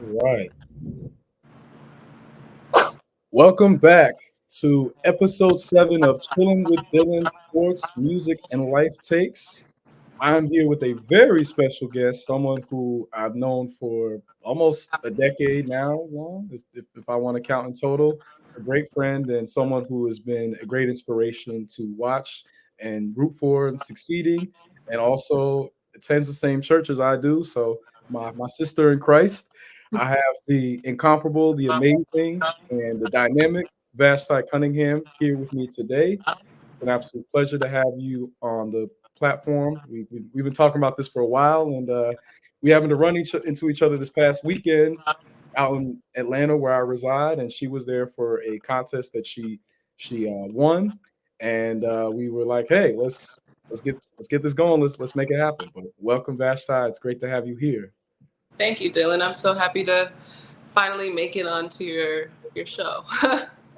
Right. Welcome back to episode 7 of Chillin with Dylan Sports, Music, and Life Takes. I'm here with a very special guest, someone who I've known for almost a decade now, long, if I want to count in total. A great friend and someone who has been a great inspiration to watch and root for and succeeding, and also attends the same church as I do. So, my sister in Christ. I have the incomparable, the amazing, and the dynamic Vashti Cunningham here with me today. It's an absolute pleasure to have you on the platform. We've been talking about this for a while, and we happened to run into each other this past weekend out in Atlanta, where I reside, and she was there for a contest that she won, and we were like, "Hey, let's get this going. Let's make it happen." But welcome, Vashti. It's great to have you here. Thank you, Dylan. I'm so happy to finally make it onto your show.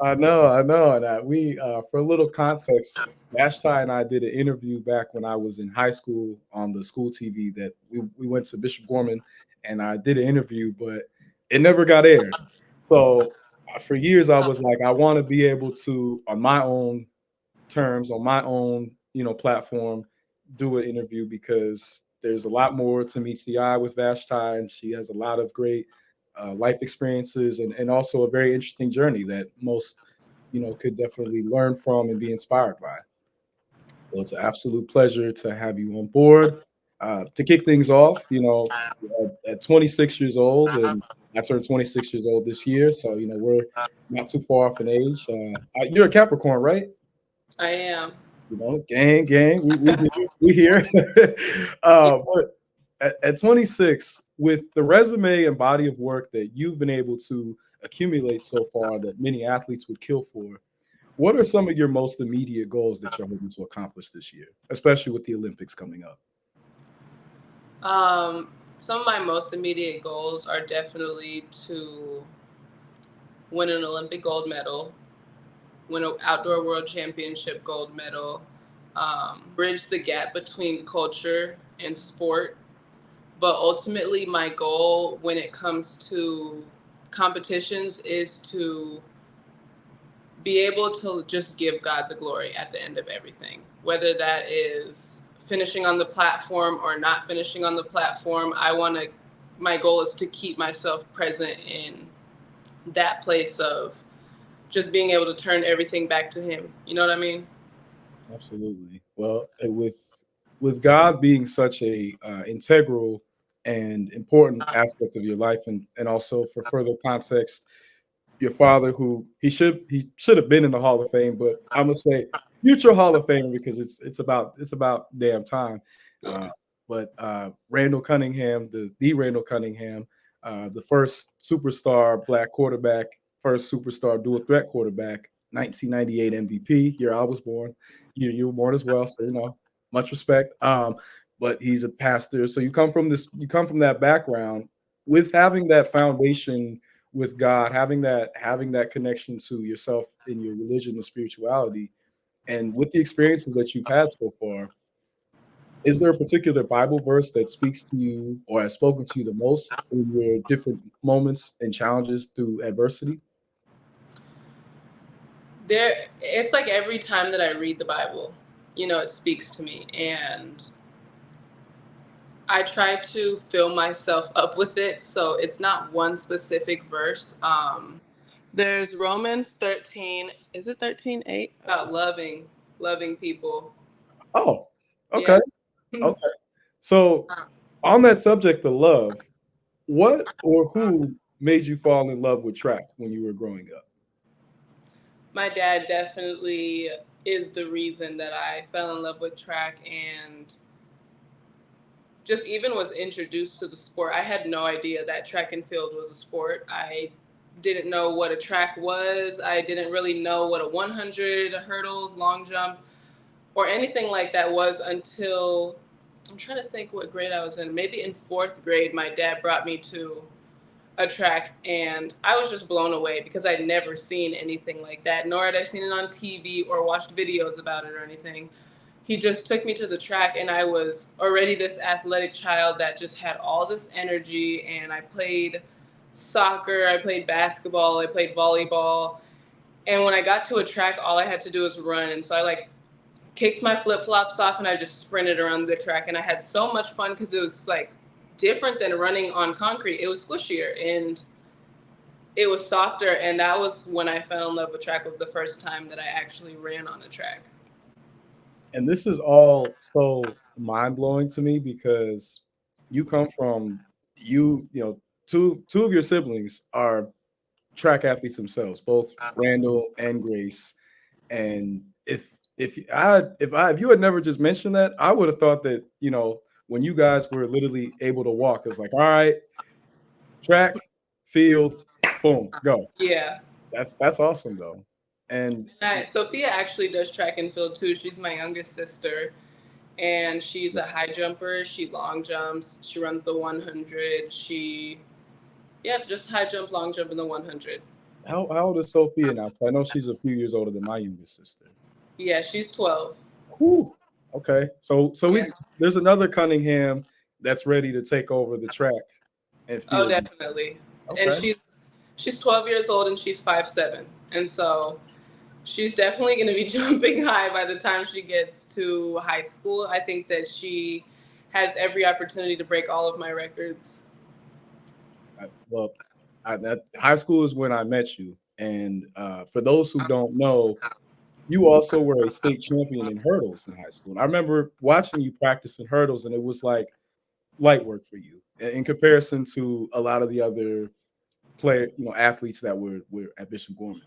I know, and we for a little context, Vashti and I did an interview back when I was in high school on the school TV that we went to Bishop Gorman, and I did an interview, but it never got aired. So for years, I was like, I want to be able to, on my own terms, on my own, platform, do an interview because there's a lot more to meets the eye with Vashti, and she has a lot of great life experiences and also a very interesting journey that most, could definitely learn from and be inspired by. So it's an absolute pleasure to have you on board. To kick things off, at 26 years old, and I turned 26 years old this year, so we're not too far off in age. You're a Capricorn, right? I am. Gang, we here. But at 26, with the resume and body of work that you've been able to accumulate so far, that many athletes would kill for, what are some of your most immediate goals that you're hoping to accomplish this year, especially with the Olympics coming up? Some of my most immediate goals are definitely to win an Olympic gold medal, win an outdoor world championship gold medal, bridge the gap between culture and sport. But ultimately, my goal when it comes to competitions is to be able to just give God the glory at the end of everything, whether that is finishing on the platform or not finishing on the platform. My goal is to keep myself present in that place of just being able to turn everything back to Him. You know what I mean? Absolutely. Well, with God being such a integral and important aspect of your life, and also for further context, your father, who he should have been in the Hall of Fame, but I'm gonna say future Hall of Famer because it's about damn time. Uh, but Randall Cunningham, the Randall Cunningham, the first superstar black quarterback, first superstar dual threat quarterback, 1998 MVP. Year I was born. You were born as well, so much respect. But he's a pastor, so you come from that background with having that foundation with God, having that connection to yourself in your religion and spirituality, and with the experiences that you've had so far, is there a particular Bible verse that speaks to you or has spoken to you the most in your different moments and challenges through adversity? It's like every time that I read the Bible, it speaks to me, and I try to fill myself up with it. So it's not one specific verse. There's Romans 13. Is it 13:8 about loving people? Oh, Yeah. okay, okay. So on that subject of love, what or who made you fall in love with track when you were growing up? My dad definitely is the reason that I fell in love with track and just even was introduced to the sport. I had no idea that track and field was a sport. I didn't know what a track was. I didn't really know what a 100 hurdles, long jump, or anything like that was until I'm trying to think what grade I was in. Maybe in fourth grade, my dad brought me to a track, and I was just blown away because I'd never seen anything like that, nor had I seen it on TV or watched videos about it or anything. He just took me to the track, and I was already this athletic child that just had all this energy, and I played soccer, I played basketball, I played volleyball. And when I got to a track, all I had to do was run. And so I like kicked my flip flops off and I just sprinted around the track. And I had so much fun because it was like different than running on concrete. It was squishier and it was softer. And that was when I fell in love with track, was the first time that I actually ran on a track. And this is all so mind blowing to me because you come from you know two of your siblings are track athletes themselves, both Randall and Grace. And if you had never just mentioned that, I would have thought that when you guys were literally able to walk, it was like, all right, track, field, boom, go. Yeah. That's awesome though. And Sophia actually does track and field too. She's my youngest sister, and she's a high jumper. She long jumps. She runs the 100. Just high jump, long jump, in the 100. how old is Sophia now? 'Cause I know she's a few years older than my youngest sister. Yeah, she's 12. Whew. Okay, so Yeah. there's another Cunningham that's ready to take over the track and Oh, field. definitely. And Okay, she's 12 years old and she's 5'7", and so she's definitely going to be jumping high by the time she gets to high school. I think that she has every opportunity to break all of my records. well, that high school is when I met you, and for those who don't know, you also were a state champion in hurdles in high school. And I remember watching you practice in hurdles, and it was like light work for you in comparison to a lot of the other athletes that were at Bishop Gorman.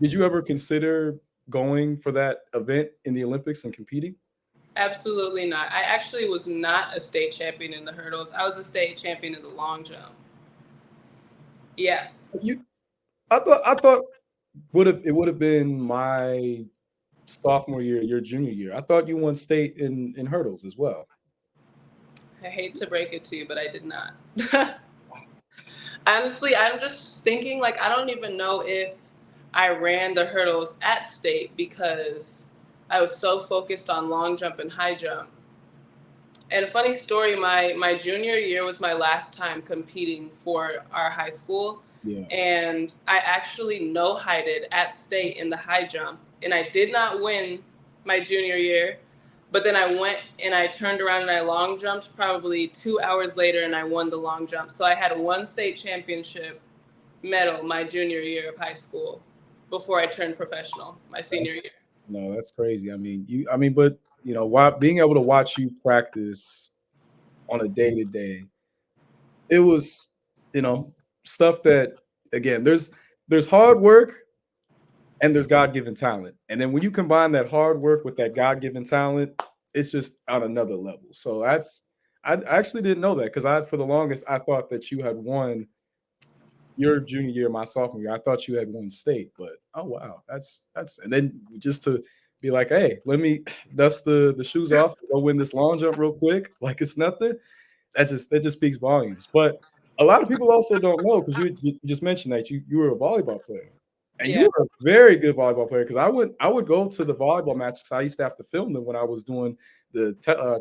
Did you ever consider going for that event in the Olympics and competing? Absolutely not. I actually was not a state champion in the hurdles. I was a state champion in the long jump. Yeah. You, I thought would have been my sophomore year, your junior year. I thought you won state in hurdles as well. I hate to break it to you, but I did not. Honestly, I'm just thinking, like, I don't even know if I ran the hurdles at state because I was so focused on long jump and high jump. And a funny story, my junior year was my last time competing for our high school. Yeah. And I actually no-heighted at state in the high jump. And I did not win my junior year. But then I went and I turned around and I long jumped probably 2 hours later and I won the long jump. So I had one state championship medal my junior year of high school before I turned professional my senior That's year. no, that's crazy. But why being able to watch you practice on a day to day, it was, stuff that again, there's hard work and there's God given talent. And then when you combine that hard work with that God given talent, it's just on another level. So I actually didn't know that because for the longest I thought that you had won your junior year, my sophomore year. I thought you had won state, but oh wow, that's and then just to be like, hey, let me dust the shoes off, go win this long jump real quick, like it's nothing. That just speaks volumes. But a lot of people also don't know because you just mentioned that you were a volleyball player, and you Yeah. were a very good volleyball player. Because I would go to the volleyball matches. 'Cause I used to have to film them when I was doing the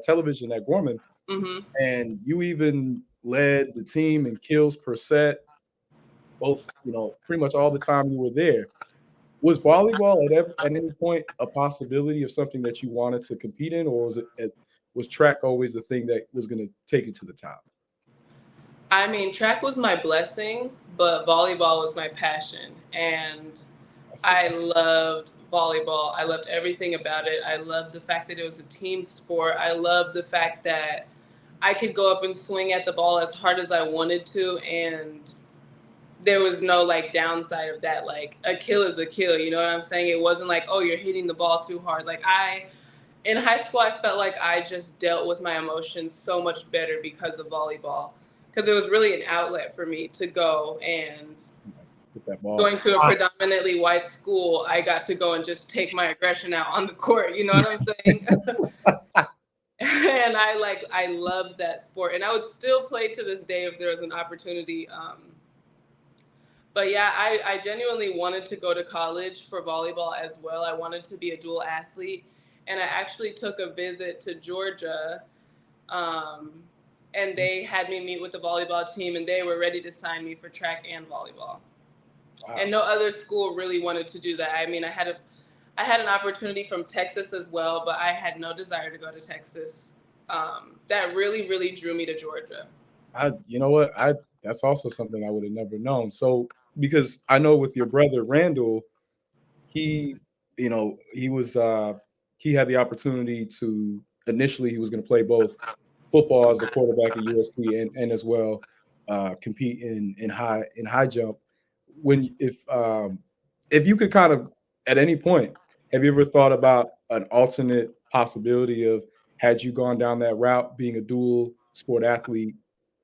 television at Gorman, Hmm. and you even led the team in kills per set both, pretty much all the time you were there. Was volleyball at any point a possibility of something that you wanted to compete in, or was track always the thing that was going to take you to the top? I mean, track was my blessing, but volleyball was my passion. And That's it. I loved volleyball. I loved everything about it. I loved the fact that it was a team sport. I loved the fact that I could go up and swing at the ball as hard as I wanted to, and there was no like downside of that. Like a kill is a kill, you know what I'm saying? It wasn't like, oh, you're hitting the ball too hard. Like in high school, I felt like I just dealt with my emotions so much better because of volleyball, because it was really an outlet for me to go. And Hit that ball. going to a predominantly white school, I got to go and just take my aggression out on the court. You know what I'm saying? And I loved that sport, and I would still play to this day if there was an opportunity. But yeah, I genuinely wanted to go to college for volleyball as well. I wanted to be a dual athlete, and I actually took a visit to Georgia, um, and they had me meet with the volleyball team, and they were ready to sign me for track and volleyball. Wow. And no other school really wanted to do that. I mean, I had an opportunity from Texas as well, but I had no desire to go to Texas. That really, really drew me to Georgia. You know what? That's also something I would have never known. So because I know with your brother Randall, he, he was he had the opportunity to initially he was going to play both football as the quarterback at USC and as well compete in high jump. When if you could kind of at any point, have you ever thought about an alternate possibility of had you gone down that route, being a dual sport athlete,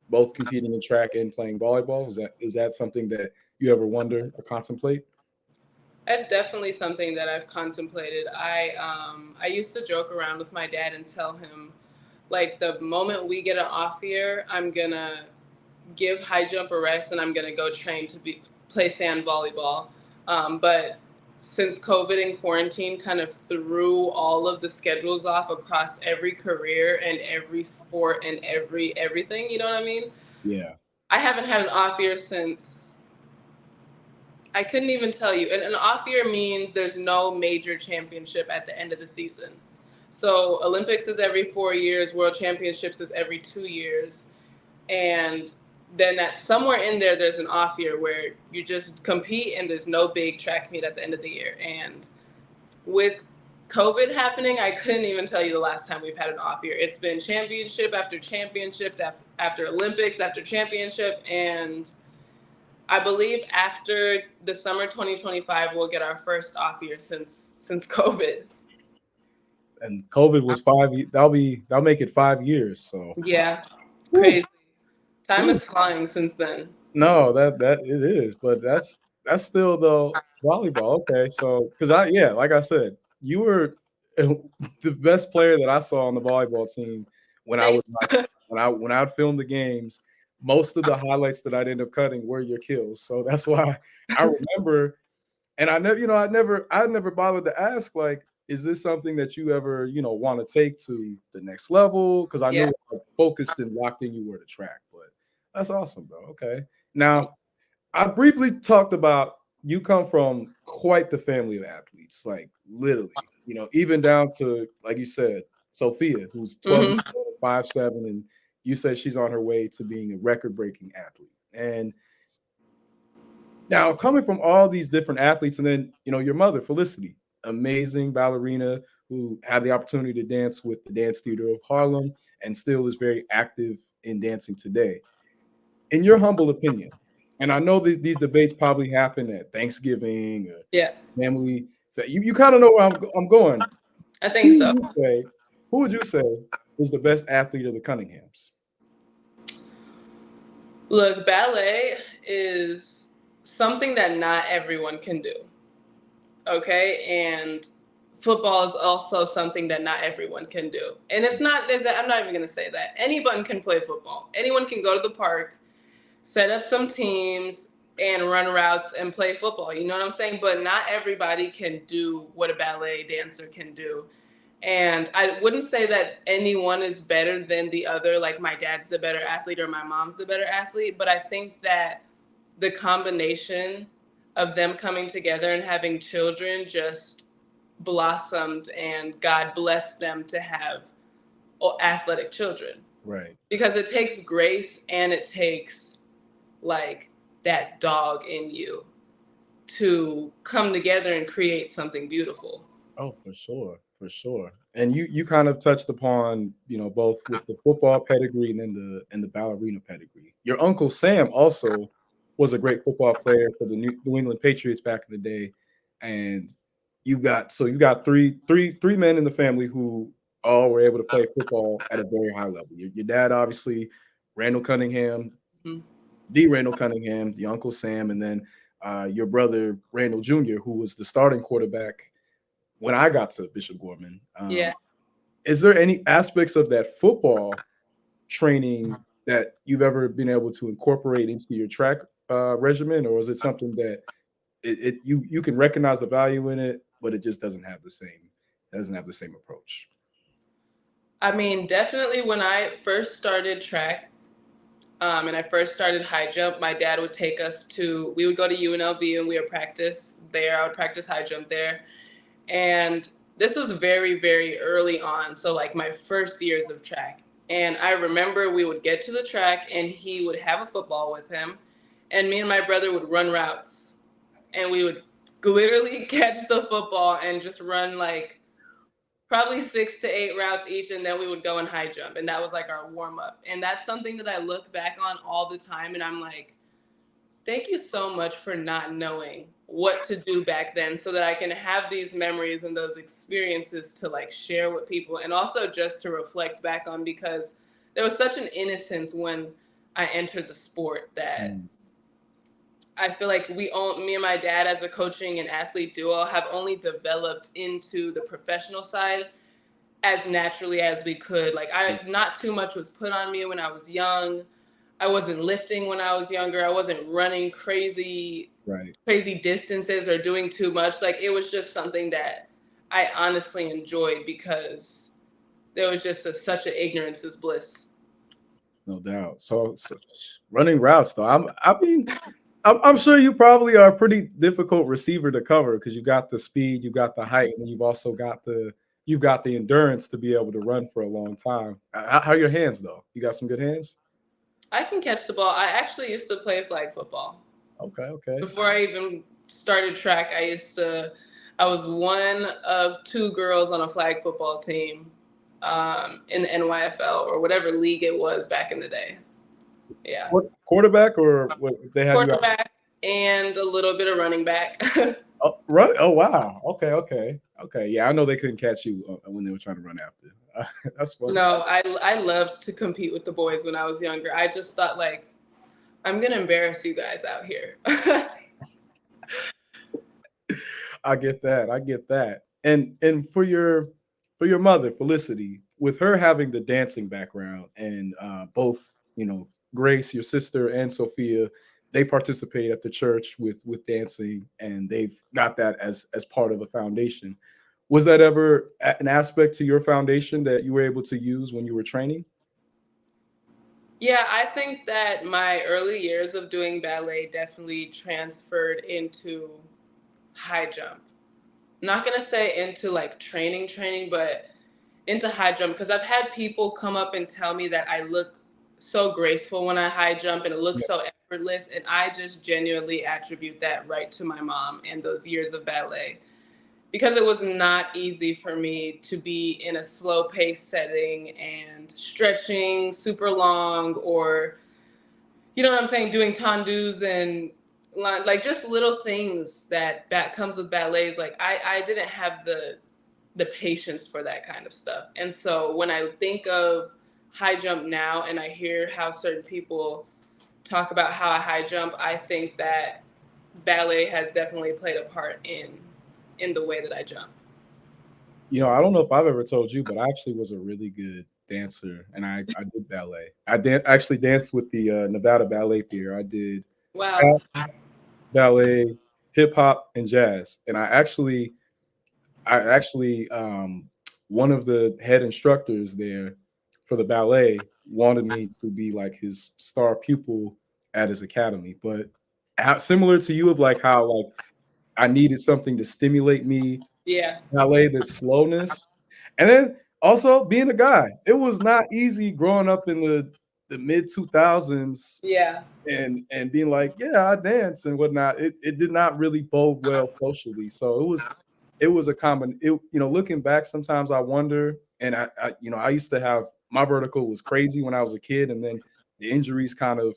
both competing in track and playing volleyball? Is that something that you ever wonder or contemplate? That's definitely something that I've contemplated. I used to joke around with my dad and tell him, like, the moment we get an off year, I'm gonna give high jump a rest and I'm gonna go train to play sand volleyball. But since COVID and quarantine kind of threw all of the schedules off across every career and every sport and everything, you know what I mean? Yeah. I haven't had an off year since, I couldn't even tell you. And an off year means there's no major championship at the end of the season. So Olympics is every 4 years, World Championships is every 2 years. And then that somewhere in there, there's an off year where you just compete and there's no big track meet at the end of the year. And with COVID happening, I couldn't even tell you the last time we've had an off year. It's been championship after championship after Olympics after championship. And I believe after the summer 2025, we'll get our first off year since COVID. And COVID was that'll make it 5 years. So Yeah, whew, crazy. Time whew. is flying since then. No, that it is, but that's still the volleyball. Okay, so because like I said, you were the best player that I saw on the volleyball team when I Thank would watch when I would film the games. Most of the highlights that I'd end up cutting were your kills, so that's why I remember. And I never, I never bothered to ask, like, is this something that you ever, want to take to the next level? Because I Yeah. knew how focused and locked in you were to track. But that's awesome, bro. Okay. Thank Now, I briefly talked about you come from quite the family of athletes, like literally, even down to, like you said, Sophia, who's 12 years hmm old, 5'7", and you said she's on her way to being a record-breaking athlete. And now, coming from all these different athletes, and then your mother, Felicity, amazing ballerina who had the opportunity to dance with the Dance Theater of Harlem and still is very active in dancing today. In your humble opinion, and I know that these debates probably happen at Thanksgiving or Yeah, family, that you kind of know where I'm going. I think Who so. would you say? Who would you say is the best athlete of the Cunninghams? Look, ballet is something that not everyone can do. Okay, and football is also something that not everyone can do. And it's not. I'm not even gonna say that anyone can play football. Anyone can go to the park, set up some teams, and run routes and play football. You know what I'm saying? But not everybody can do what a ballet dancer can do. And I wouldn't say that anyone is better than the other, like my dad's the better athlete or my mom's the better athlete. But I think that the combination of them coming together and having children just blossomed, and God blessed them to have athletic children. Right. Because it takes grace and it takes like that dog in you to come together and create something beautiful. Oh, for sure, for sure. And you kind of touched upon, both with the football pedigree and then the ballerina pedigree. Your uncle Sam also was a great football player for the New England Patriots back in the day. And you got three men in the family who all were able to play football at a very high level. Your dad, obviously, Randall Cunningham, Mhm. the Randall Cunningham, the Uncle Sam, and then your brother Randall Jr., who was the starting quarterback when I got to Bishop Gorman. Yeah. Is there any aspects of that football training that you've ever been able to incorporate into your track regimen, or is it something that you can recognize the value in it, but it just doesn't have the same approach? I mean, definitely when I first started track, and I first started high jump, my dad would take us to, we would go to UNLV and we would practice there. I would practice high jump there. And this was very, very early on. So, like my first years of track. And I remember we would get to the track and he would have a football with him. And me and my brother would run routes. And we would literally catch the football and just run like probably 6 to 8 routes each, and then we would go and high jump, and that was like our warm up. And that's something that I look back on all the time, and I'm like, thank you so much for not knowing what to do back then, so that I can have these memories and those experiences to like share with people, and also just to reflect back on, because there was such an innocence when I entered the sport that Mm, I feel like me and my dad as a coaching and athlete duo have only developed into the professional side as naturally as we could. Like not too much was put on me when I was young. I wasn't lifting when I was younger. I wasn't running right. crazy distances or doing too much. Like it was just something that I honestly enjoyed, because there was just such an ignorance is bliss. No doubt. So running routes though, I mean, I'm sure you probably are a pretty difficult receiver to cover because you got the speed, you got the height, and you've got the endurance to be able to run for a long time. How are your hands though? You got some good hands? I can catch the ball. I actually used to play flag football. Okay, okay. Before I even started track, I was one of two girls on a flag football team, in the NYFL or whatever league it was back in the day. Yeah. Quarterback or what they had you out? Quarterback and a little bit of running back. Oh, run. Oh wow. Okay, okay, okay. Yeah, I know they couldn't catch you when they were trying to run after. That's funny. No, I loved to compete with the boys when I was younger. I just thought like, I'm gonna embarrass you guys out here. I get that. I get that. And for your mother, Felicity, with her having the dancing background and both, Grace, your sister, and Sophia, they participate at the church with dancing, and they've got that as part of a foundation. Was that ever an aspect to your foundation that you were able to use when you were training? Yeah, I think that my early years of doing ballet definitely transferred into high jump. I'm not gonna say into like training, but into high jump, because I've had people come up and tell me that I look so graceful when I high jump and it looks Yeah. so effortless, and I just genuinely attribute that right to my mom and those years of ballet, because it was not easy for me to be in a slow pace setting and stretching super long, or you know what I'm saying, doing tendus and like just little things that comes with ballets. Like I didn't have the patience for that kind of stuff. And so when I think of high jump now and I hear how certain people talk about how I high jump, I think that ballet has definitely played a part in the way that I jump. I don't know if I've ever told you, but I actually was a really good dancer, and I did ballet. Actually danced with the Nevada Ballet Theater. I did Wow. tap, ballet, hip hop, and jazz. And I actually, one of the head instructors there for the ballet wanted me to be like his star pupil at his academy. But similar to you, of like how like I needed something to stimulate me, Yeah. ballet, that slowness, and then also being a guy. It was not easy growing up in the mid 2000s Yeah. and being like, yeah, I dance and whatnot. It did not really bode well socially. So it was a common. Looking back, sometimes I wonder, and I used to have my vertical was crazy when I was a kid, and then the injuries kind of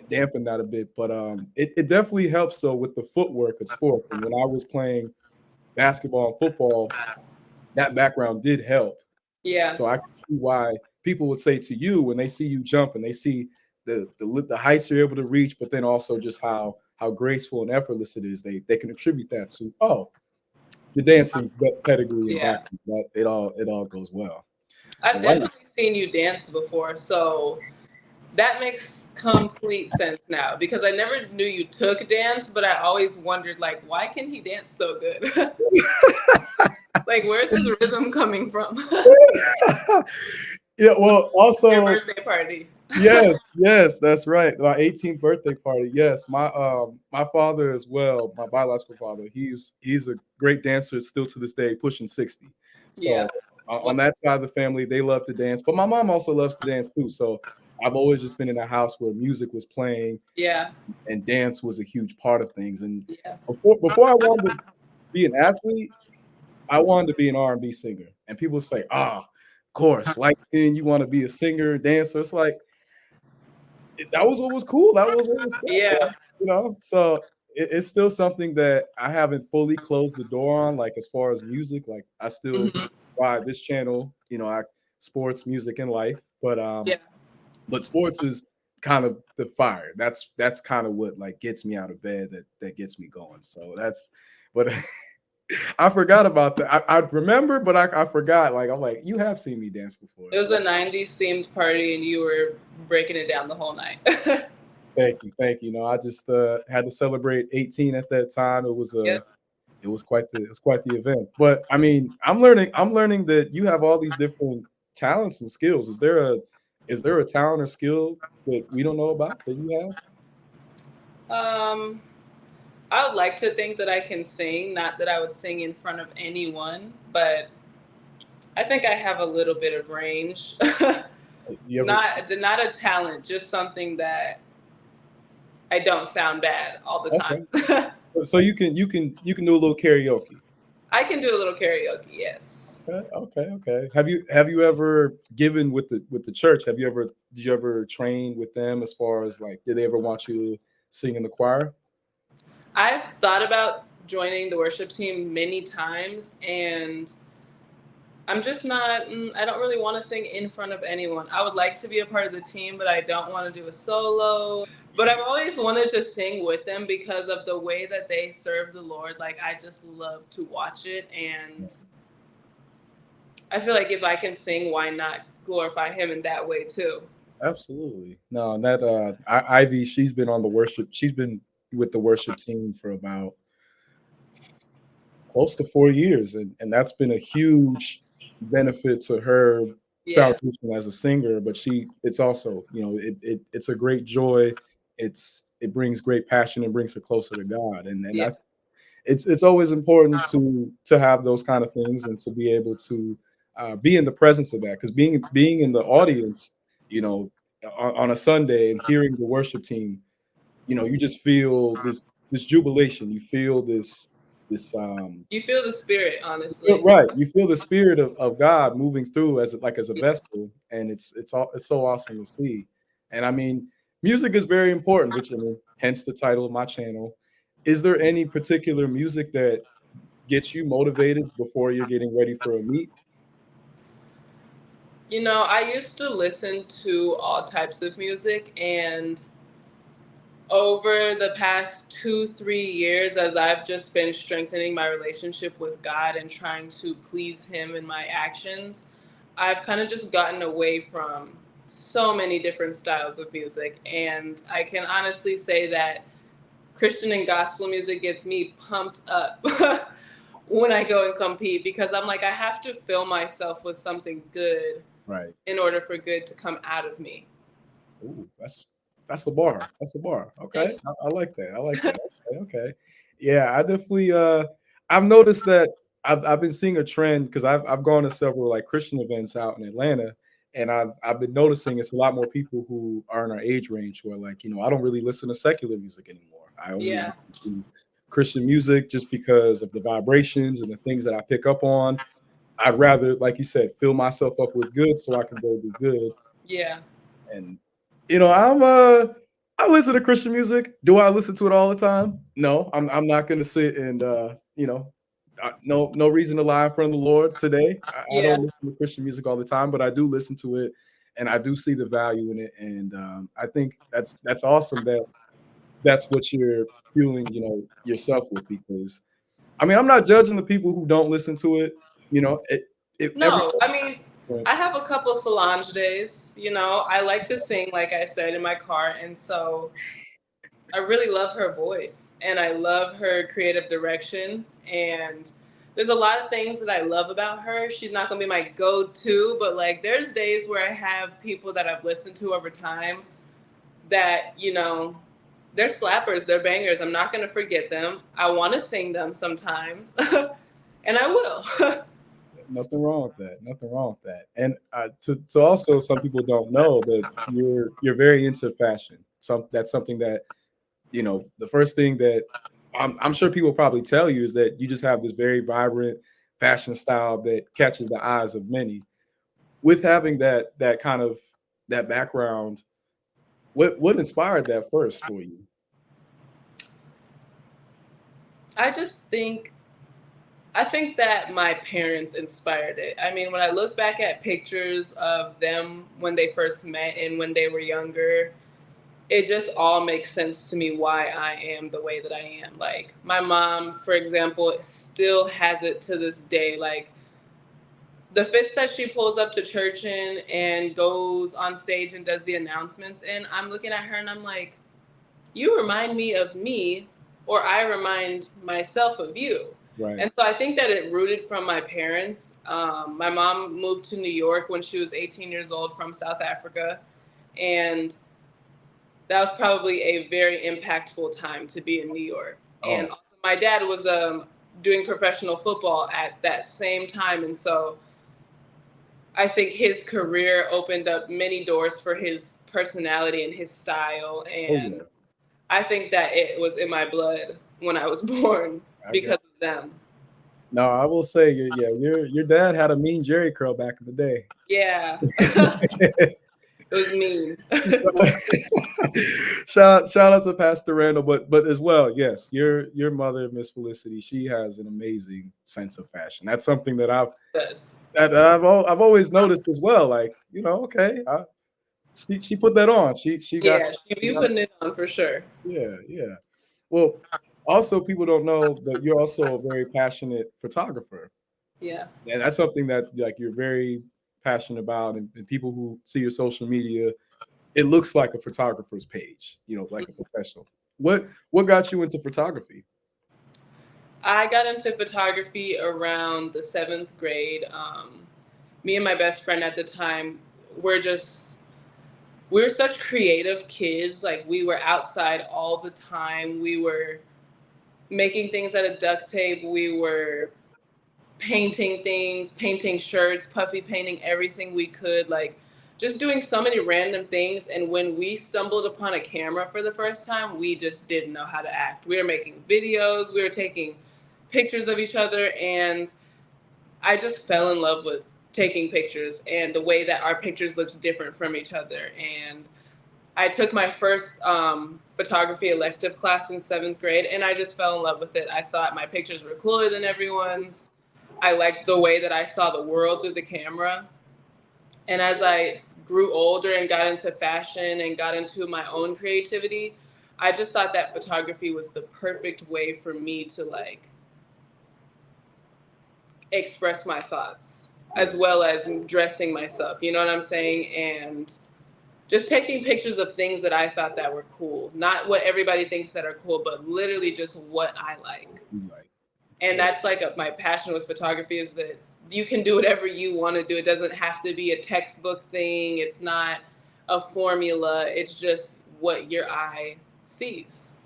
dampened that a bit. But it definitely helps though with the footwork of sport. And when I was playing basketball and football, that background did help. Yeah. So I can see why people would say to you when they see you jump and they see the heights you're able to reach, but then also just how graceful and effortless it is. They can attribute that to the dancing pedigree and Yeah. background. That it all goes well. I've But wow, definitely seen you dance before, so that makes complete sense now, because I never knew you took dance, but I always wondered like, why can he dance so good? Like, where's this rhythm coming from? Yeah, well, Your also, birthday party. yes, yes, that's right. My 18th birthday party. Yes, my father as well, my biological father. He's a great dancer still to this day, pushing 60. Yeah. So on that side of the family, they love to dance. But my mom also loves to dance too. So I've always just been in a house where music was playing Yeah. and dance was a huge part of things. And Yeah. before I wanted to be an athlete, I wanted to be an R&B singer. And people say, of course, like then you want to be a singer, dancer. It's like that was what was cool. That was what was fun, Yeah. So it's still something that I haven't fully closed the door on. Like as far as music, like I still Hmm. ride this channel. I sports, music, and life. Yeah. But sports is kind of the fire. That's kind of what like gets me out of bed. That gets me going. So that's. But I forgot about that. I remember, but I forgot. Like I'm like, you have seen me dance before. It was So a 90s themed party and you were breaking it down the whole night. thank you, thank you. No, I just had to celebrate 18 at that time. Yep. It was quite the event. But I mean, I'm learning that you have all these different talents and skills. Is there a talent or skill that we don't know about that you have? Um, I would like to think that I can sing, not that I would sing in front of anyone, but I think I have a little bit of range. You ever Not a talent, just something that I don't sound bad all the Okay. time. So you can do a little karaoke. I can do a little karaoke, yes. Okay, okay, okay. Have you ever given with the church? Did you ever train with them as far as like did they ever want you to sing in the choir? I've thought about joining the worship team many times, and I'm just not, I don't really want to sing in front of anyone. I would like to be a part of the team, but I don't want to do a solo. But I've always wanted to sing with them because of the way that they serve the Lord. Like, I just love to watch it. And I feel like if I can sing, why not glorify Him in that way too? Absolutely. No, and that Ivy, she's been with the worship team for about close to 4 years, and that's been a huge benefit to her Yeah, foundation as a singer. But it's also, it's a great joy. It brings great passion and brings her closer to God, and yeah, it's always important to have those kind of things and to be able to be in the presence of that because being in the audience, you know, on a Sunday and hearing the worship team, you just feel this jubilation. You feel this you feel the spirit, you feel honestly. right. You feel the spirit of God moving through as a vessel, and it's so awesome to see. And I mean, music is very important, which I mean, hence the title of my channel. Is there any particular music that gets you motivated before you're getting ready for a meet? I used to listen to all types of music, and over the past 2, 3 years, as I've just been strengthening my relationship with God and trying to please Him in my actions, I've kind of just gotten away from so many different styles of music. And I can honestly say that Christian and gospel music gets me pumped up when I go and compete because I'm like, I have to fill myself with something good Right. in order for good to come out of me. Ooh, that's a bar. That's a bar. Okay, Thank I like that. I like that. Okay, okay. Yeah, I definitely. I've noticed that I've been seeing a trend because I've gone to several like Christian events out in Atlanta, and I've been noticing it's a lot more people who are in our age range who are like, I don't really listen to secular music anymore. I only Yeah, listen to Christian music just because of the vibrations and the things that I pick up on. I'd rather, like you said, fill myself up with good so I can go do good. yeah. And I listen to Christian music. Do I listen to it all the time? No, I'm not gonna sit and no reason to lie in front of the Lord today. I Yeah. don't listen to Christian music all the time, but I do listen to it and I do see the value in it. And I think that's awesome that that's what you're fueling, yourself with because I mean I'm not judging the people who don't listen to it. It every No, I mean, I have a couple Solange days. I like to sing, like I said, in my car. And so I really love her voice and I love her creative direction. And there's a lot of things that I love about her. She's not gonna be my go-to, but like there's days where I have people that I've listened to over time that, you know, they're slappers, they're bangers. I'm not gonna forget them. I wanna sing them sometimes. And I will. Nothing wrong with that. Nothing wrong with that. And to also, some people don't know that you're very into fashion. That's something that, you know, the first thing that I'm sure people probably tell you is that you just have this very vibrant fashion style that catches the eyes of many. With having that kind of that background, what inspired that first for you? I just think I think that my parents inspired it. I mean, when I look back at pictures of them when they first met and when they were younger, it just all makes sense to me why I am the way that I am. Like my mom, for example, still has it to this day. Like the fist that she pulls up to church in and goes on stage and does the announcements in, I'm looking at her and I'm like, you remind me of me, or I remind myself of you. Right. And so I think that it rooted from my parents. My mom moved to New York when she was 18 years old from South Africa. And that was probably a very impactful time to be in New York. And Oh, also my dad was doing professional football at that same time. And so I think his career opened up many doors for his personality and his style. oh And yeah. I think that it was in my blood when I was born I got. because of them. No, I will say, yeah, your dad had a mean Jerry curl back in the day. Yeah. It was mean. Shout out to Pastor Randall, but as well, yes, your mother, Miss Felicity, she has an amazing sense of fashion. That's something that Yes. I've always noticed as well. Like, you know, okay, she put that on. Yeah, she She be got putting it on for sure. yeah, yeah. Well, also people don't know that you're also a very passionate photographer. Yeah. And that's something that like you're very passionate about, and people who see your social media, it looks like a photographer's page, you know, like a professional. What got you into photography? I got into photography around the seventh grade. Me and my best friend at the time, we're just we were such creative kids. Like we were outside all the time. We were making things out of duct tape. We were painting things, painting shirts, puffy painting everything we could, like just doing so many random things. And when we stumbled upon a camera for the first time, we just didn't know how to act. We were making videos, we were taking pictures of each other, and I just fell in love with taking pictures and the way that our pictures looked different from each other. And I took my first photography elective class in seventh grade, and I just fell in love with it. I thought my pictures were cooler than everyone's. I liked the way that I saw the world through the camera. And as I grew older and got into fashion and got into my own creativity, I just thought that photography was the perfect way for me to like express my thoughts as well as dressing myself. You know what I'm saying? And just taking pictures of things that I thought that were cool, not what everybody thinks that are cool, but literally just what I like. You like, And yeah, that's like my passion with photography is that you can do whatever you want to do. It doesn't have to be a textbook thing. It's not a formula. It's just what your eye sees.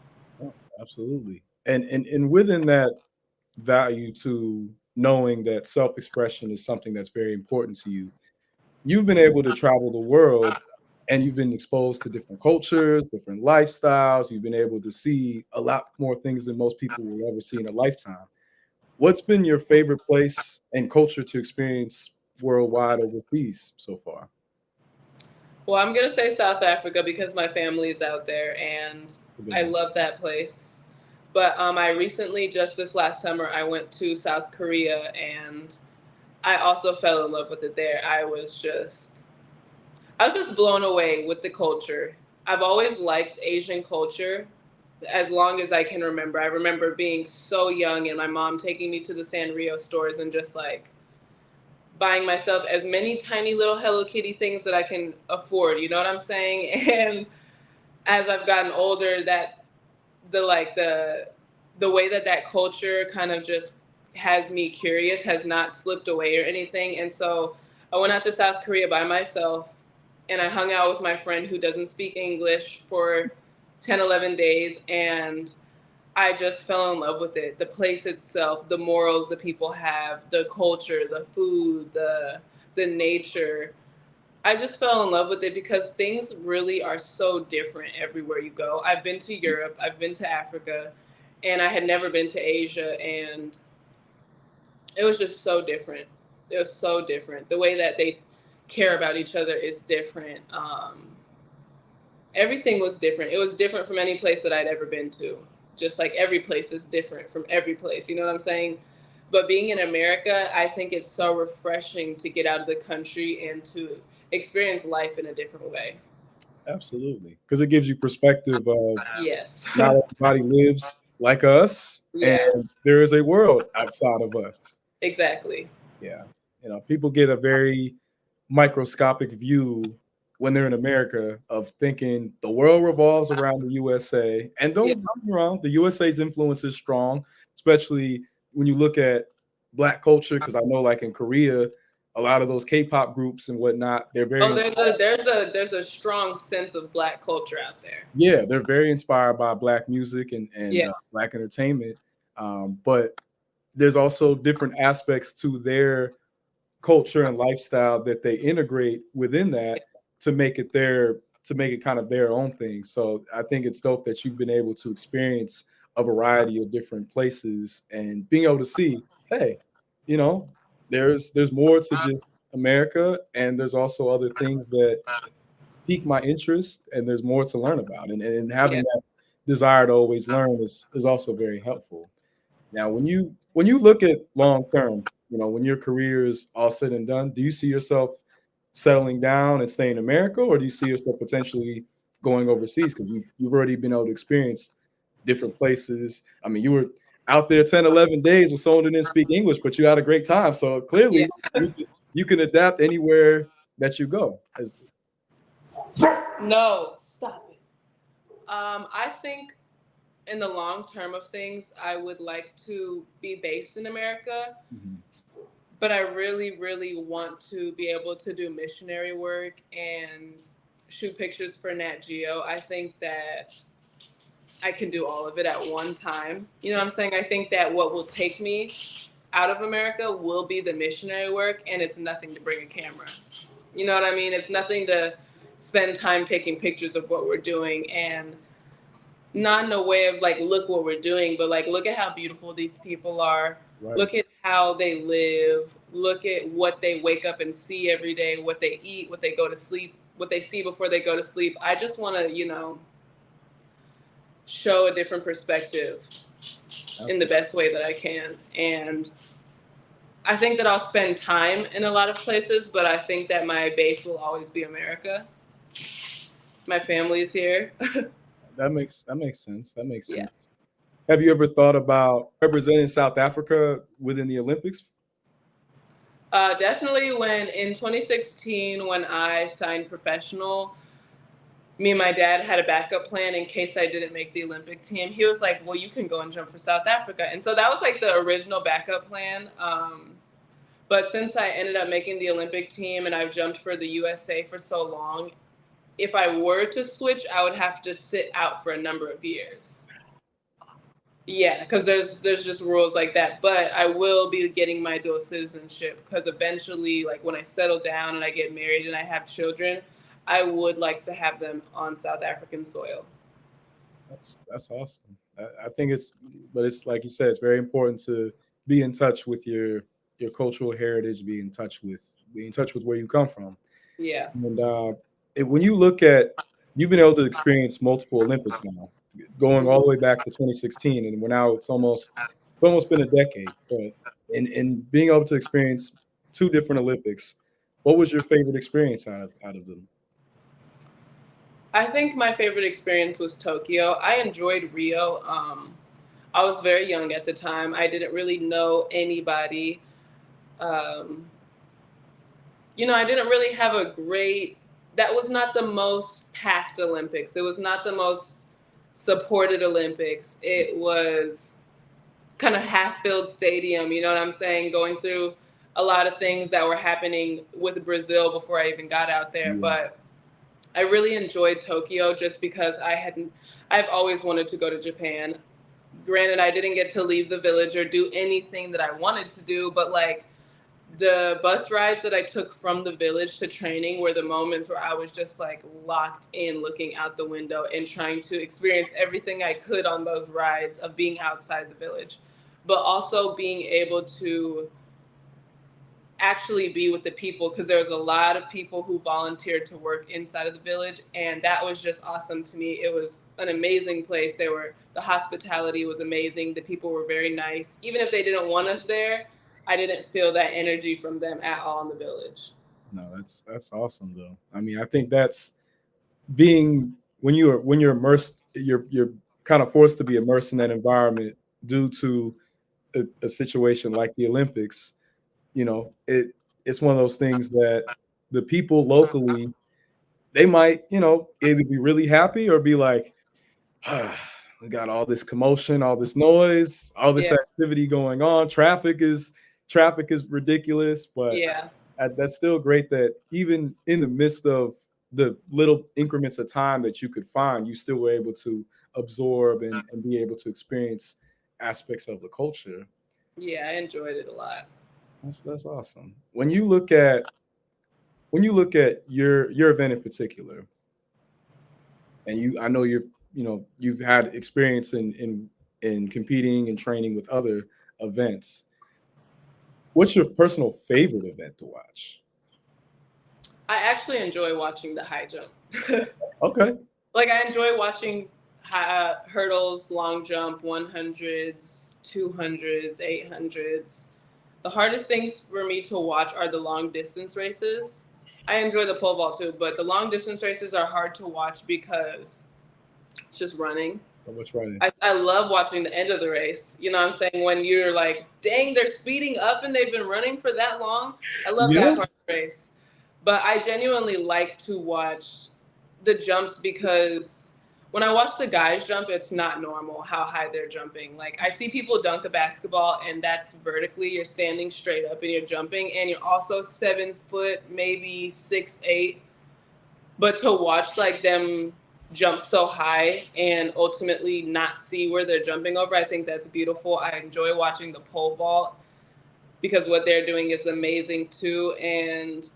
oh, absolutely. And within that value to knowing that self-expression is something that's very important to you, you've been able to travel the world and you've been exposed to different cultures, different lifestyles. You've been able to see a lot more things than most people will ever see in a lifetime. What's been your favorite place and culture to experience worldwide overseas so far? Well, I'm going to say South Africa because my family is out there and A good I one. love that place. But I recently, just this last summer, I went to South Korea and I also fell in love with it there. I was just blown away with the culture. I've always liked Asian culture as long as I can remember. I remember being so young and my mom taking me to the Sanrio stores and just like buying myself as many tiny little Hello Kitty things that I can afford. You know what I'm saying? And as I've gotten older, that the like the way that that culture kind of just has me curious, has not slipped away or anything. And so I went out to South Korea by myself, and I hung out with my friend who doesn't speak English for 10, 11 days. And I just fell in love with it. The place itself, the morals the people have, the culture, the food, the nature. I just fell in love with it because things really are so different everywhere you go. I've been to Europe, I've been to Africa, and I had never been to Asia, and it was just so different. It was so different. The way that they care about each other is different. Everything was different. It was different from any place that I'd ever been to. Just like every place is different from every place. You know what I'm saying? But being in America, I think it's so refreshing to get out of the country and to experience life in a different way. Absolutely, because it gives you perspective of Yes. not everybody lives like us, and Yeah, there is a world outside of us. exactly. Yeah, people get a very microscopic view when they're in America of thinking the world revolves around the USA. And Yeah. don't get me wrong, the USA's influence is strong, especially when you look at Black culture. Because I know, like in Korea, a lot of those K-pop groups and whatnot, they're Oh, very there's a strong sense of Black culture out there. yeah, they're very inspired by Black music and Yes. Black entertainment. But there's also different aspects to their culture and lifestyle that they integrate within that to make it their to make it kind of their own thing. So I think it's dope that you've been able to experience a variety of different places and being able to see, hey, you know, there's more to just America, and there's also other things that pique my interest, and there's more to learn about. And having Yeah. that desire to always learn is also very helpful. Now, when you look at long term, when your career is all said and done, do you see yourself settling down and staying in America, or do you see yourself potentially going overseas? Because you've already been able to experience different places. I mean, you were out there 10, 11 days with someone who didn't speak English, but you had a great time. So Yeah. clearly, you can adapt anywhere that you go. No, stop it. I think in the long term of things, I would like to be based in America, Mhm. but I really, really want to be able to do missionary work and shoot pictures for Nat Geo. I think that I can do all of it at one time. You know what I'm saying? I think that what will take me out of America will be the missionary work, and it's nothing to bring a camera. You know what I mean? It's nothing to spend time taking pictures of what we're doing, and not in a way of like, look what we're doing, but like, look at how beautiful these people are. Right. Look at how they live. Look at what they wake up and see every day, what they eat, what they go to sleep, what they see before they go to sleep. I just want to, show a different perspective in the best way that I can. And I think that I'll spend time in a lot of places, but I think that my base will always be America. My family is here. That makes sense. That makes Yeah. sense. Have you ever thought about representing South Africa within the Olympics? Definitely when in 2016, when I signed professional, me and my dad had a backup plan in case I didn't make the Olympic team. He was like, well, you can go and jump for South Africa. And so that was like the original backup plan. But since I ended up making the Olympic team and I've jumped for the USA for so long, if I were to switch, I would have to sit out for a number of years. Yeah, because there's just rules like that. But I will be getting my dual citizenship because eventually, like when I settle down and I get married and I have children, I would like to have them on South African soil. That's awesome. I think but it's like you said, it's very important to be in touch with your cultural heritage, be in touch with where you come from. Yeah. And when you look at, you've been able to experience multiple Olympics now, going all the way back to 2016, and we're now it's almost been a decade. But in being able to experience two different Olympics, what was your favorite experience out of them? I think my favorite experience was Tokyo. I enjoyed Rio. I was very young at the time. I didn't really know anybody. Um, I didn't really have a great, that was not the most packed Olympics. It was not the most supported Olympics. It was kind of half-filled stadium. You know what I'm saying? Going through a lot of things that were happening with Brazil before I even got out there, Yeah. but I really enjoyed Tokyo just because I've always wanted to go to Japan. Granted, I didn't get to leave the village or do anything that I wanted to do, but like the bus rides that I took from the village to training were the moments where I was just like locked in, looking out the window and trying to experience everything I could on those rides of being outside the village, but also being able to actually be with the people, because there was a lot of people who volunteered to work inside of the village, and that was just awesome to me. It was an amazing place. The hospitality was amazing, the people were very nice. Even if they didn't want us there, I didn't feel that energy from them at all in the village. No, that's awesome though. I mean, I think that's being when you're immersed, you're kind of forced to be immersed in that environment due to a situation like the Olympics. It's one of those things that the people locally, they might, either be really happy or be like, ah, we got all this commotion, all this noise, all this Yeah, activity going on. Traffic is ridiculous, but yeah, that's still great that even in the midst of the little increments of time that you could find, you still were able to absorb and be able to experience aspects of the culture. yeah, I enjoyed it a lot. That's awesome. When you look at your event in particular, and I know you've had experience in competing and training with other events. What's your personal favorite event to watch? I actually enjoy watching the high jump. Okay. Like I enjoy watching hurdles, long jump, 100s, 200s, 800s. The hardest things for me to watch are the long distance races. I enjoy the pole vault too, but the long distance races are hard to watch because it's just running. So much running. I love watching the end of the race. You know what I'm saying? When you're like, dang, they're speeding up and they've been running for that long. I love that Yeah. part of the race. But I genuinely like to watch the jumps because when I watch the guys jump, it's not normal how high they're jumping. Like I see people dunk a basketball and that's vertically, you're standing straight up and you're jumping and you're also 7 foot, maybe 6'8". But to watch like them jump so high and ultimately not see where they're jumping over, I think that's beautiful. I enjoy watching the pole vault because what they're doing is amazing too. And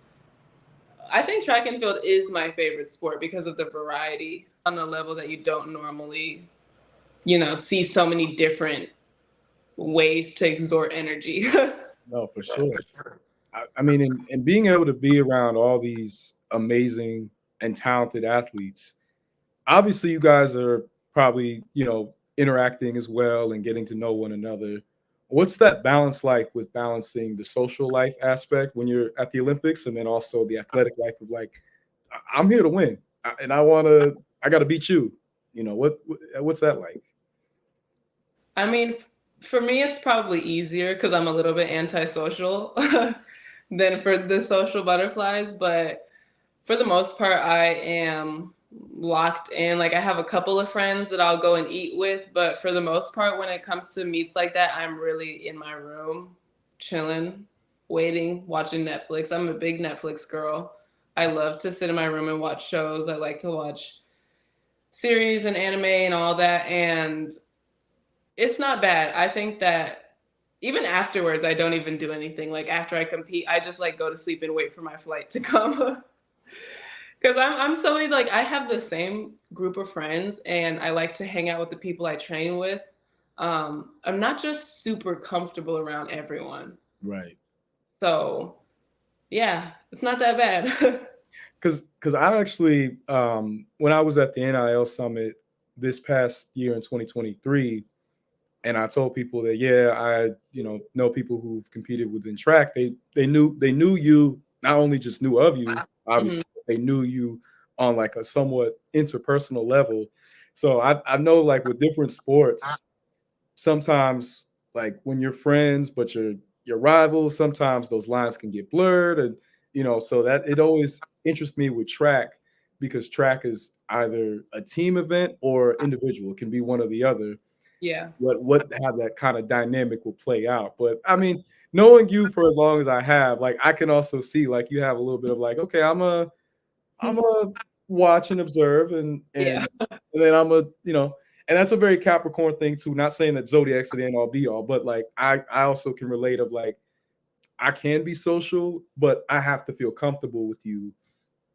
I think track and field is my favorite sport because of the variety on a level that you don't normally, see so many different ways to exert energy. No, for sure. I mean, and being able to be around all these amazing and talented athletes, obviously you guys are probably, interacting as well and getting to know one another. What's that balance like with balancing the social life aspect when you're at the Olympics and then also the athletic life of like, I'm here to win and I got to beat you. What's that like? I mean, for me, it's probably easier because I'm a little bit antisocial than for the social butterflies. But for the most part, I am locked in. Like, I have a couple of friends that I'll go and eat with. But for the most part, when it comes to meets like that, I'm really in my room, chilling, waiting, watching Netflix. I'm a big Netflix girl. I love to sit in my room and watch shows. I like to watch series and anime and all that. And it's not bad. I think that even afterwards, I don't even do anything. Like after I compete, I just like go to sleep and wait for my flight to come. Because I'm somebody like I have the same group of friends, and I like to hang out with the people I train with. I'm not just super comfortable around everyone, Right. so yeah, it's not that bad. Because I actually, when I was at the NIL summit this past year in 2023, and I told people that yeah, I know people who've competed within track. They knew you, not only just knew of you, Mhm. obviously, but they knew you on like a somewhat interpersonal level. So I know like with different sports, sometimes like when you're friends but you're rivals, sometimes those lines can get blurred, and so that it always interests me with track because track is either a team event or individual. It can be one or the other. Yeah. what how that kind of dynamic will play out. But I mean, knowing you for as long as I have, like I can also see like you have a little bit of like, okay, I'm a watch and observe Yeah. and then I'm a and that's a very Capricorn thing too. Not saying that zodiacs are the end all be all, but like I also can relate of like I can be social, but I have to feel comfortable with you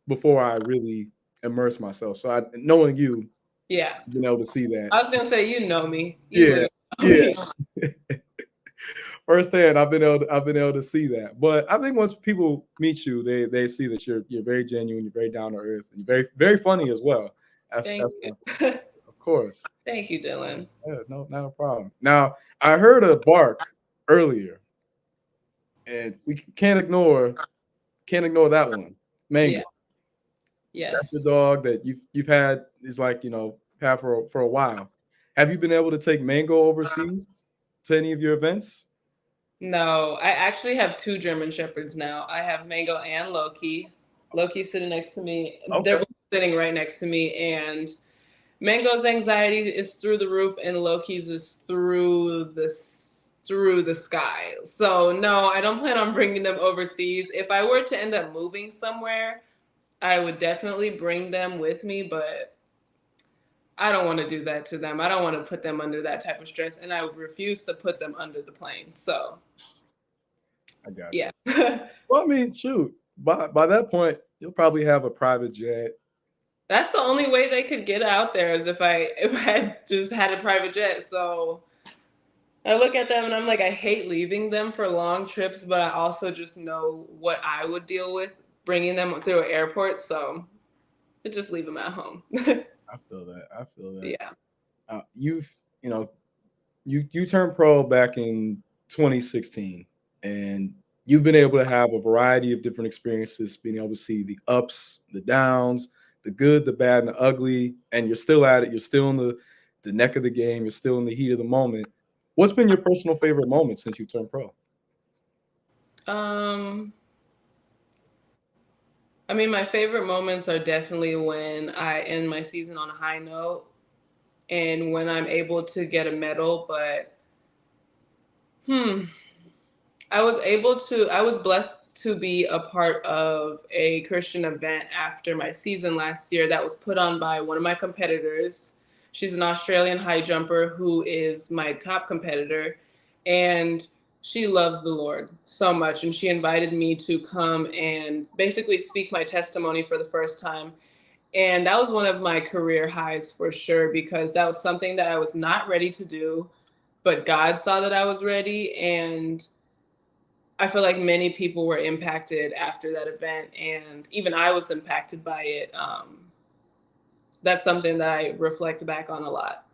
before I really immerse myself. So knowing you, Yeah. being able to see that, I was gonna say, you know me. You yeah, literally know yeah, me. firsthand, I've been able to see that. But I think once people meet you, they see that you're very genuine, you're very down to earth, and you're very funny as well. Thank That's you. of course. Thank you, Dylan. Yeah, no, not a problem. Now I heard a bark earlier, and we can't ignore that one. Yeah. Mango. That's the Yes. dog that you've had is like had for a while. Have you been able to take Mango overseas to any of your events? No, I actually have two German Shepherds now. I have Mango and Loki. Loki's sitting next to me. They're Okay. both sitting right next to me, and Mango's anxiety is through the roof, and Loki's is through the sky. So no, I don't plan on bringing them overseas. If I were to end up moving somewhere, I would definitely bring them with me, but I don't want to do that to them. I don't want to put them under that type of stress, and I refuse to put them under the plane. So I got yeah. you. Well, I mean, shoot. By that point, you'll probably have a private jet. That's the only way they could get out there is if I had just had a private jet. So I look at them and I'm like, I hate leaving them for long trips, but I also just know what I would deal with bringing them through an airport. So I just leave them at home. I feel that. I feel that. Yeah. You've you know you turned pro back in 2016, and you've been able to have a variety of different experiences, being able to see the ups, the downs, the good, the bad, and the ugly, and you're still at it. You're still in the neck of the game. You're still in the heat of the moment. What's been your personal favorite moment since you turned pro? Um, I mean, my favorite moments are definitely when I end my season on a high note and when I'm able to get a medal. But hmm, I was blessed to be a part of a Christian event after my season last year that was put on by one of my competitors. She's an Australian high jumper who is my top competitor, and she loves the Lord so much. And she invited me to come and basically speak my testimony for the first time. And that was one of my career highs for sure, because that was something that I was not ready to do, but God saw that I was ready. And I feel like many people were impacted after that event, and even I was impacted by it. That's something that I reflect back on a lot.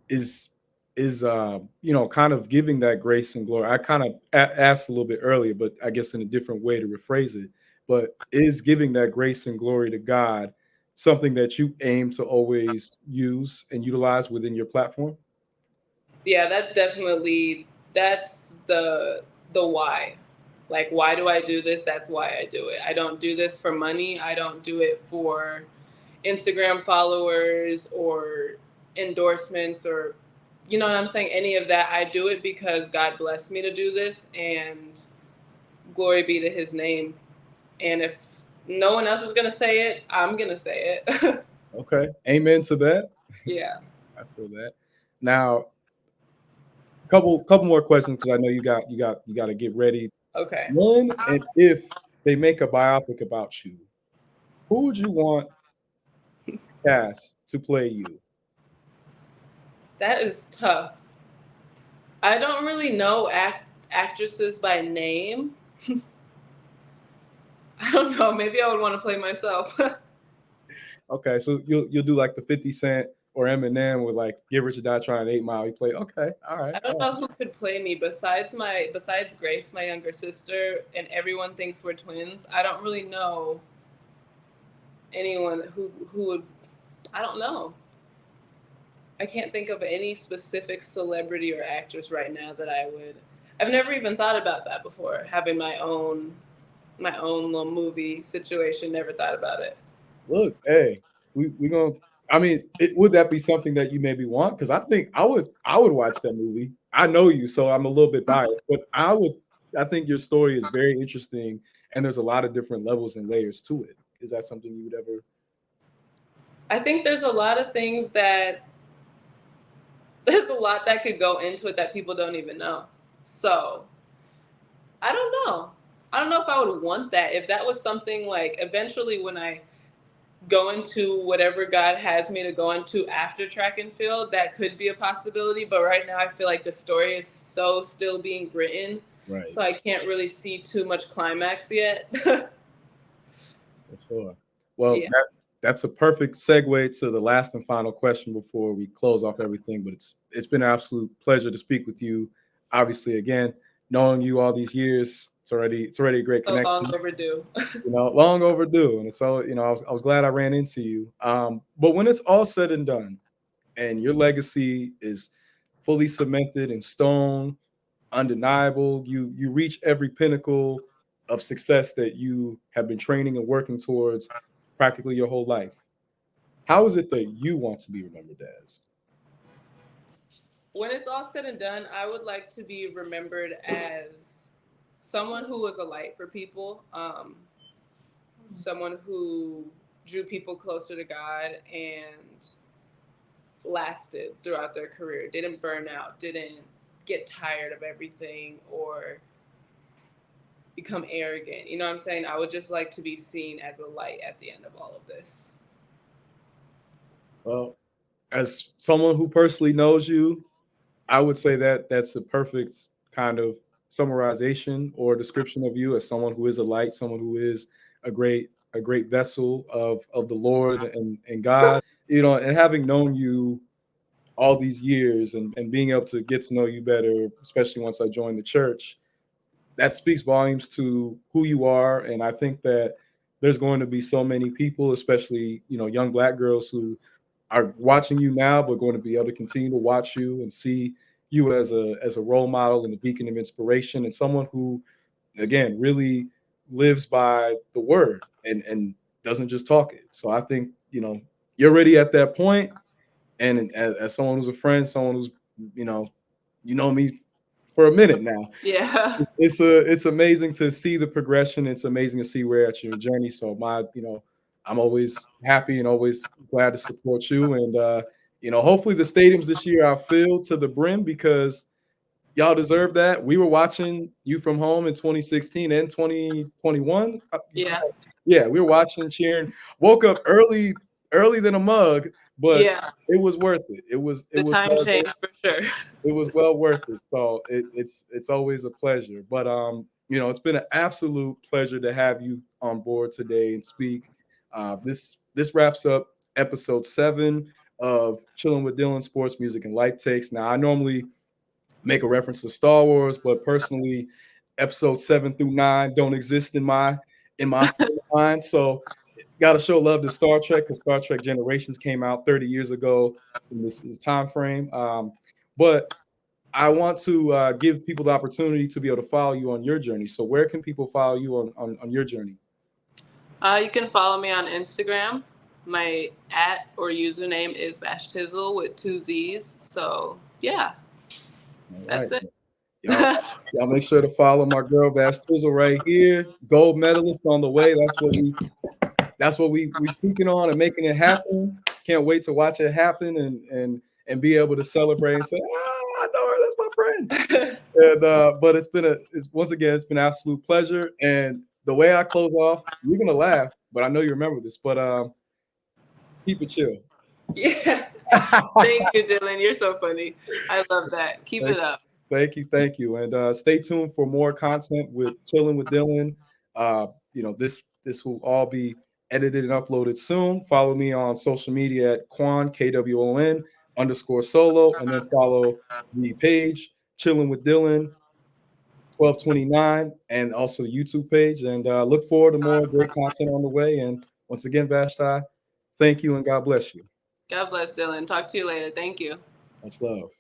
Is kind of giving that grace and glory. I kind of asked a little bit earlier, but I guess in a different way to rephrase it. But is giving that grace and glory to God something that you aim to always use and utilize within your platform? Yeah, that's the why. Like, why do I do this? That's why I do it. I don't do this for money. I don't do it for Instagram followers or endorsements or you know what I'm saying? Any of that. I do it because God blessed me to do this, and glory be to his name. And if no one else is going to say it, I'm going to say it. Okay, amen to that. Yeah. I feel that. Now, couple more questions because I know you got to get ready. Okay. When and if they make a biopic about you, who would you want cast to play you? That is tough. I don't really know actresses by name. I don't know. Maybe I would want to play myself. Okay, so you'll do like the 50 Cent or Eminem with like Get Rich or Die Trying 8 Mile. You play okay, all right, I all don't right. know who could play me besides Grace, my younger sister, and everyone thinks we're twins. I don't really know anyone who would. I don't know. I can't think of any specific celebrity or actress right now that I would. I've never even thought about that before. Having my own little movie situation. Never thought about it. Look, hey, we gonna I mean, would that be something that you maybe want? Because I think I would watch that movie. I know you, so I'm a little bit biased, but I would. I think your story is very interesting, and there's a lot of different levels and layers to it. Is that something you would ever? I think there's a lot of things that there's a lot that could go into it that people don't even know. So I don't know. I don't know if I would want that. If that was something like eventually when I go into whatever God has me to go into after track and field, that could be a possibility. But right now, I feel like the story is so still being written. Right. So I can't really see too much climax yet. For sure. Well, Yeah. that's a perfect segue to the last and final question before we close off everything. But it's been an absolute pleasure to speak with you. Obviously, again, knowing you all these years, it's already a great So long connection. overdue. Long overdue, and it's all I was glad I ran into you. But when it's all said and done, and your legacy is fully cemented in stone, undeniable. You reach every pinnacle of success that you have been training and working towards practically your whole life. How is it that you want to be remembered as? When it's all said and done, I would like to be remembered as someone who was a light for people, someone who drew people closer to God and lasted throughout their career, didn't burn out, didn't get tired of everything or become arrogant. You know what I'm saying? I would just like to be seen as a light at the end of all of this. Well, as someone who personally knows you, I would say that that's a perfect kind of summarization or description of you as someone who is a light, someone who is a great vessel of the Lord and God. And having known you all these years and being able to get to know you better, especially once I joined the church, that speaks volumes to who you are. And I think that there's going to be so many people, especially, young black girls who are watching you now, but going to be able to continue to watch you and see you as a role model and a beacon of inspiration and someone who, again, really lives by the word and doesn't just talk it. So I think, you're already at that point. And as someone who's a friend, someone who's, you know, me for a minute now, Yeah. it's amazing to see the progression. It's amazing to see where you're at your journey. So I'm always happy and always glad to support you. And hopefully the stadiums this year are filled to the brim because y'all deserve that. We were watching you from home in 2016 and 2021. Yeah. Yeah, we were watching, cheering. Woke up early than a mug, but Yeah. it was worth it. It The was time well change for sure. it was well worth it. So it's always a pleasure. But it's been an absolute pleasure to have you on board today and speak. This wraps up episode 7 of Chilling with Dylan Sports Music and Life Takes. Now I normally make a reference to Star Wars, but personally, episode 7 through 9 don't exist in my frame of mind. So got to show love to Star Trek because Star Trek Generations came out 30 years ago in this time frame. But I want to give people the opportunity to be able to follow you on your journey. So where can people follow you on your journey? You can follow me on Instagram. My at or username is Vashtizzle with 2 Z's. So yeah, All right. that's it. Y'all, y'all make sure to follow my girl Vash Tizzle right here. Gold medalist on the way. That's what we speaking on and making it happen. Can't wait to watch it happen and be able to celebrate and say, I know her, that's my friend. And but it's once again, it's been an absolute pleasure. And the way I close off, you're gonna laugh, but I know you remember this. But keep it chill. Yeah. Thank you, Dylan. You're so funny. I love that. Keep Thank, it up. thank you, and stay tuned for more content with Chilling with Dylan. This will all be edited and uploaded soon. Follow me on social media at Kwon _solo, and then follow the page Chilling with Dylan 1229, and also the YouTube page. And look forward to more great content on the way. And once again, Vashti, thank you and God bless you. God bless, Dylan. Talk to you later. Thank you. Much love.